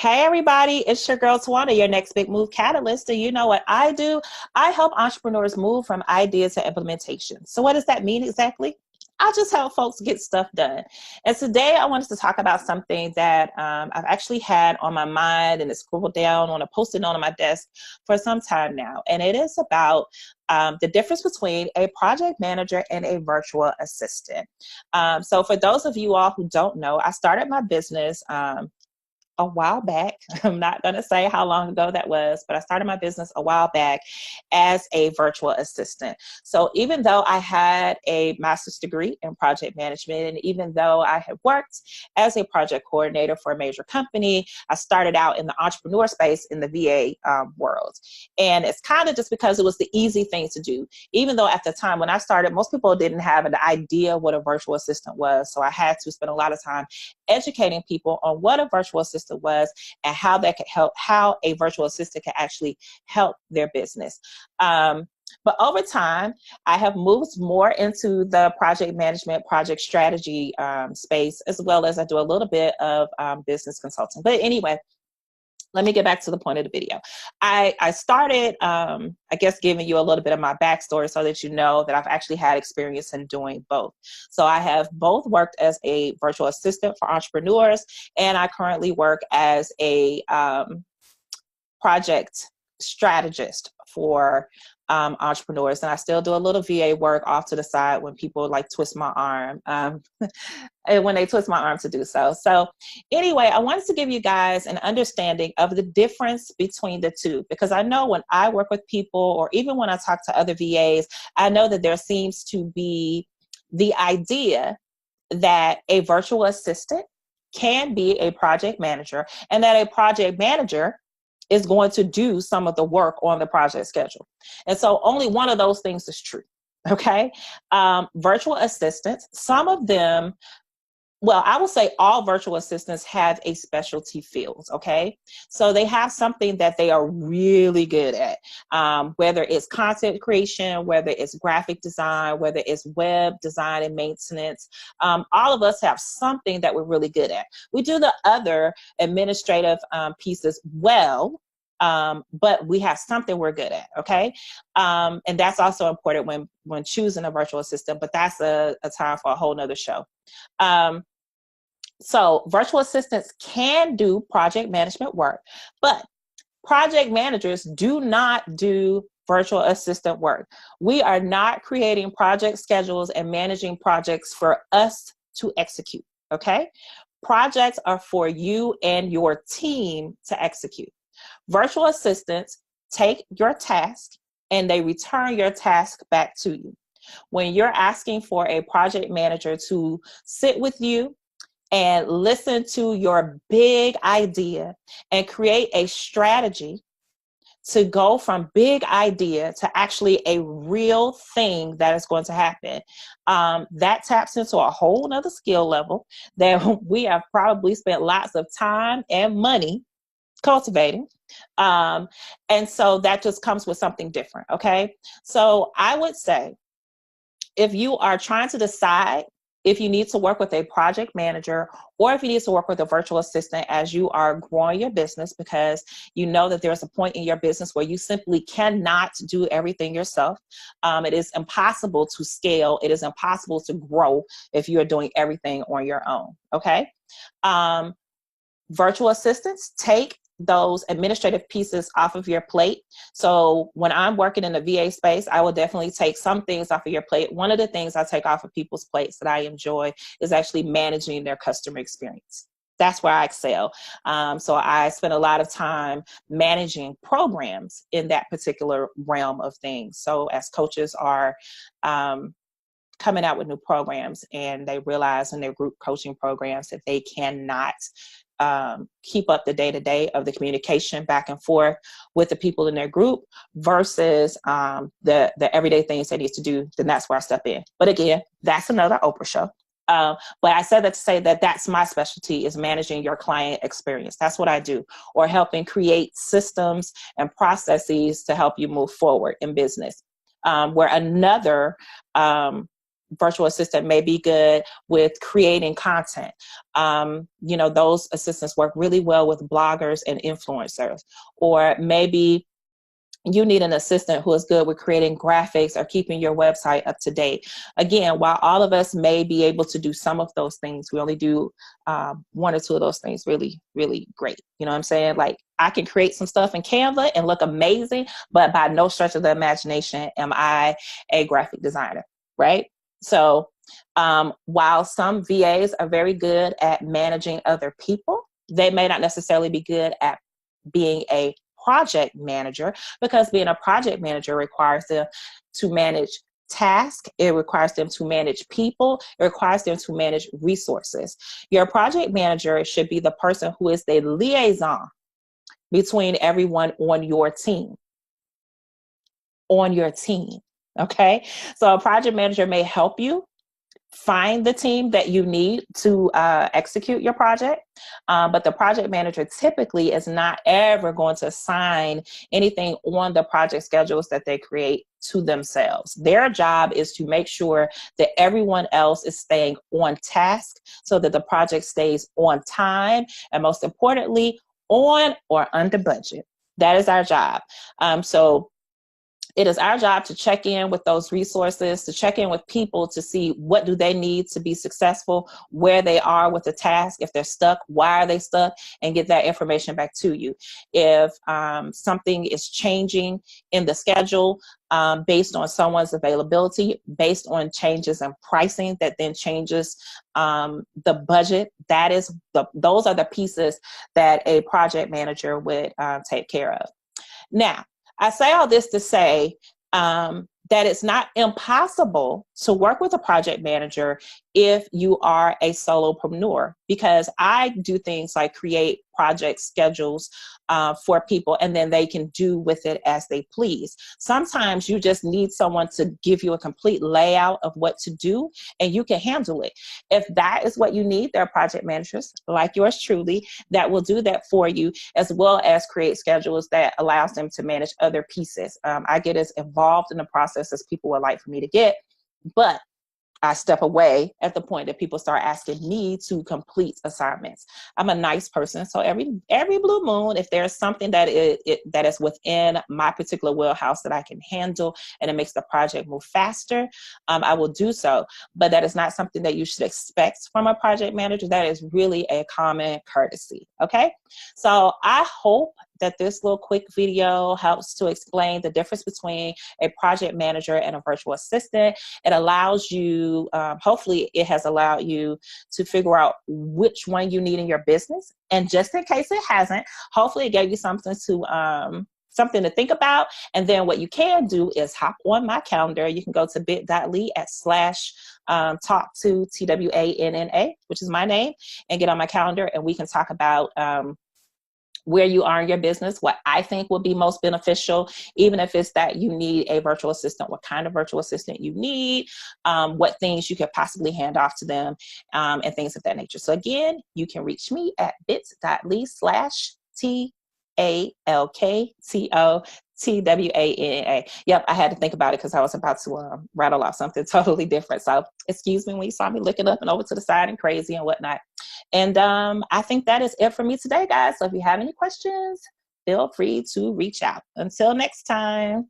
Hey everybody, it's your girl Tawana, your next big move catalyst. And you know what I do? I help entrepreneurs move from idea to implementation. So what does that mean exactly? I just help folks get stuff done. And today I wanted to talk about something that I've actually had on my mind and it's scribbled down on a post-it note on my desk for some time now. And it is about the difference between a project manager and a virtual assistant. So for those of you all who don't know, I started my business a while back. I'm not going to say how long ago that was, but I started my business a while back as a virtual assistant. So even though I had a master's degree in project management, and even though I had worked as a project coordinator for a major company, I started out in the entrepreneur space in the VA world. And it's kind of just because it was the easy thing to do. Even though at the time when I started, most people didn't have an idea what a virtual assistant was. So I had to spend a lot of time educating people on what a virtual assistant was and how that could help, how a virtual assistant can actually help their business. But over time, I have moved more into the project management, project strategy space, as well as I do a little bit of business consulting. But anyway, let me get back to the point of the video. I started, I guess, giving you a little bit of my backstory so that you know that I've actually had experience in doing both. So I have both worked as a virtual assistant for entrepreneurs, and I currently work as a project strategist for entrepreneurs. And I still do a little VA work off to the side when people like twist my arm. And when they twist my arm to do so. So anyway, I wanted to give you guys an understanding of the difference between the two, because I know when I work with people or even when I talk to other VAs, I know that there seems to be the idea that a virtual assistant can be a project manager and that a project manager is going to do some of the work on the project schedule. And so only one of those things is true. Okay. Virtual assistants, some of them, well, I will say all virtual assistants have a specialty field, okay? So they have something that they are really good at, whether it's content creation, whether it's graphic design, whether it's web design and maintenance. All of us have something that we're really good at. We do the other administrative pieces well, but we have something we're good at, okay? And that's also important when choosing a virtual assistant, but that's a time for a whole nother show. So virtual assistants can do project management work, but project managers do not do virtual assistant work. We are not creating project schedules and managing projects for us to execute, okay? Projects are for you and your team to execute. Virtual assistants take your task and they return your task back to you. When you're asking for a project manager to sit with you and listen to your big idea and create a strategy to go from big idea to actually a real thing that is going to happen. That taps into a whole nother skill level that we have probably spent lots of time and money cultivating. And so that just comes with something different, okay? So I would say, if you are trying to decide if you need to work with a project manager or if you need to work with a virtual assistant as you are growing your business, because you know that there's a point in your business where you simply cannot do everything yourself. It is impossible to scale. It is impossible to grow if you're doing everything on your own, okay? Virtual assistants take those administrative pieces off of your plate. So when I'm working in the VA space, I will definitely take some things off of your plate. One of the things I take off of people's plates that I enjoy is actually managing their customer experience. That's where I excel. So I spend a lot of time managing programs in that particular realm of things. So as coaches are coming out with new programs and they realize in their group coaching programs that they cannot keep up the day-to-day of the communication back and forth with the people in their group versus the everyday things they need to do, then that's where I step in. But again, that's another Oprah show. But I said that to say that that's my specialty, is managing your client experience. That's what I do, or helping create systems and processes to help you move forward in business. Where another virtual assistant may be good with creating content. You know, those assistants work really well with bloggers and influencers. Or maybe you need an assistant who is good with creating graphics or keeping your website up to date. Again, while all of us may be able to do some of those things, we only do one or two of those things really, really great. You know what I'm saying? Like, I can create some stuff in Canva and look amazing, but by no stretch of the imagination am I a graphic designer, right? So while some VAs are very good at managing other people, they may not necessarily be good at being a project manager, because being a project manager requires them to manage tasks, it requires them to manage people, it requires them to manage resources. Your project manager should be the person who is the liaison between everyone on your team. Okay? So a project manager may help you find the team that you need to execute your project. But the project manager typically is not ever going to assign anything on the project schedules that they create to themselves. Their job is to make sure that everyone else is staying on task so that the project stays on time, and most importantly, on or under budget. That is our job. So it is our job to check in with those resources, to check in with people to see what do they need to be successful, where they are with the task, if they're stuck, why are they stuck, and get that information back to you. If something is changing in the schedule based on someone's availability, based on changes in pricing that then changes the budget, those are the pieces that a project manager would take care of. Now, I say all this to say that it's not impossible to work with a project manager if you are a solopreneur, because I do things like create project schedules for people, and then they can do with it as they please. Sometimes you just need someone to give you a complete layout of what to do, and you can handle it. If that is what you need, there are project managers like yours truly that will do that for you, as well as create schedules that allows them to manage other pieces. I get as involved in the process as people would like for me to get, but I step away at the point that people start asking me to complete assignments. I'm a nice person, so every blue moon, if there's something that is within my particular wheelhouse that I can handle and it makes the project move faster, I will do so. But that is not something that you should expect from a project manager. That is really a common courtesy. Okay, so I hope that this little quick video helps to explain the difference between a project manager and a virtual assistant. It allows you, hopefully it has allowed you to figure out which one you need in your business. And just in case it hasn't, hopefully it gave you something to think about. And then what you can do is hop on my calendar. You can go to bit.ly/talk to TWANNA, which is my name, and get on my calendar, and we can talk about where you are in your business, what I think will be most beneficial, even if it's that you need a virtual assistant, what kind of virtual assistant you need, what things you could possibly hand off to them, and things of that nature. So again, you can reach me at bit.ly/TALKTOTWANNA. Yep, I had to think about it because I was about to rattle off something totally different. So excuse me when you saw me looking up and over to the side and crazy and whatnot. And I think that is it for me today, guys. So if you have any questions, feel free to reach out. Until next time.